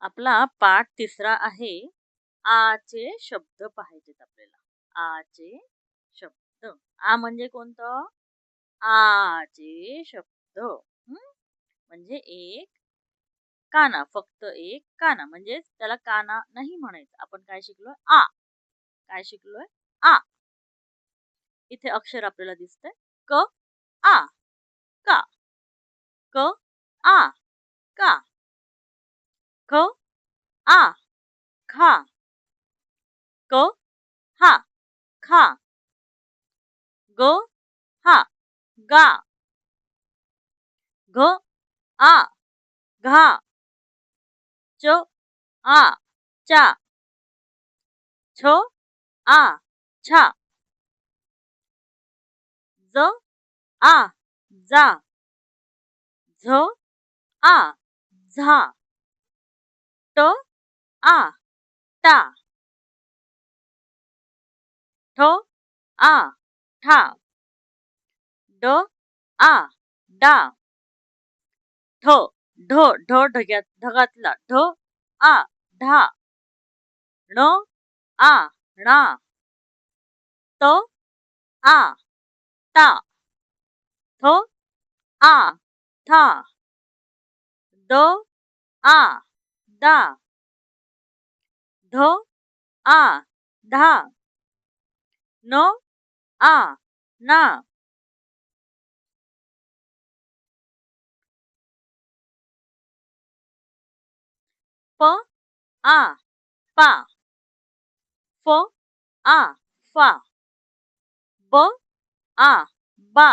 आपला पाठ तिसरा आहे. आचे शब्द पाहायचेत आपल्याला. आचे शब्द. आ म्हणजे कोणतं? आचे शब्द. म्हणजे एक काना, फक्त एक काना. म्हणजे त्याला काना नाही म्हणायचं. आपण काय शिकलोय? आ. काय शिकलोय? आ. इथे अक्षर आपल्याला दिसतंय. क, आ. का. क, आ. का. ख, आ. खा. क, हा. खा. ग, हा. गा. घ, आ. घा. च, आ. चा. छ, आ. छा. ज, आ. जा. झ, आ. झा. ट, आ. टा. ठ, आ. ठा. ड, आ. डा. ठ, ढ, ढगातला ढ, आ. ढा. ण, आ. णा. त, आ. ता. थ, आ. था. द, आ. दा. ध, आ. धा. न, आ. ना. प, आ. पा. फ, आ. फा. ब, आ. बा.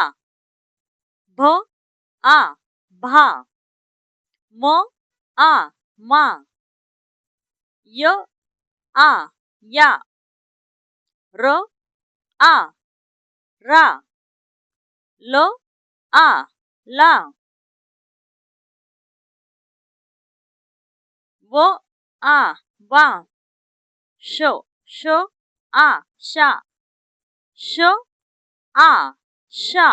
भ, आ. भा. म, आ. मा. य, आ. या. र, आ. रा. ल, आ. ला. व, आ. वा. श, आ. शा. श, आ. शा.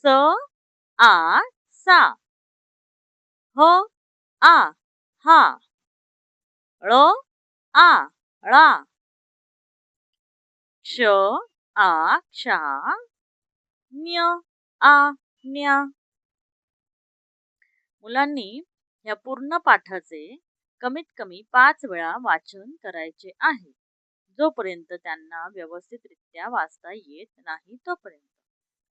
स, आ. सा. ह, आ. हा. ळ, आ. ळा. क्ष, आ.क्षा. न्य, आ. न्या. मुलांनी या पूर्ण पाठाचे कमीत कमी 5 वेळा वाचन करायचे आहे. जोपर्यंत त्यांना व्यवस्थितरित्या वाचता येत नाही तोपर्यंत.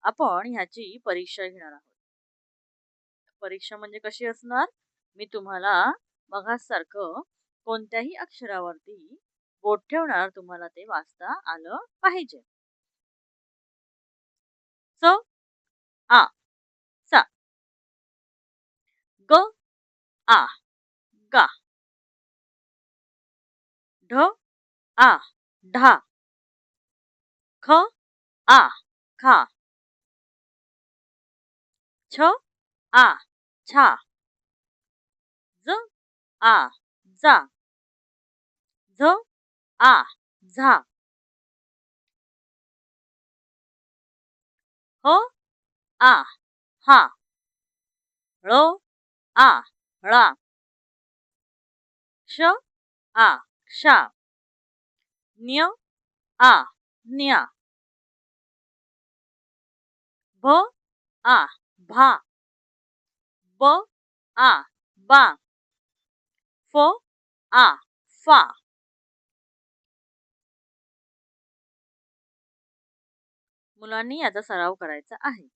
आपण ह्याची परीक्षा घेणार आहोत. परीक्षा म्हणजे कशी असणार? मी तुम्हाला मगासारखं कोणत्याही अक्षरावरती बोट ठेवणार, तुम्हाला ते वाचता आलं पाहिजे. स, आ. सा. ग, आ. गा. ढ, आ. ढा. ख, आ. खा. छ, आ. छा. ज, आ. जा. झ, आ. झा. ह, आ. हा. ळ, आ. ळा. क्ष, आ. क्षा. न्य, आ. न्या. भ, आ. भा. ब, आ. बा. फ, आ. फा. मुलांनी याचा सराव करायचा आहे.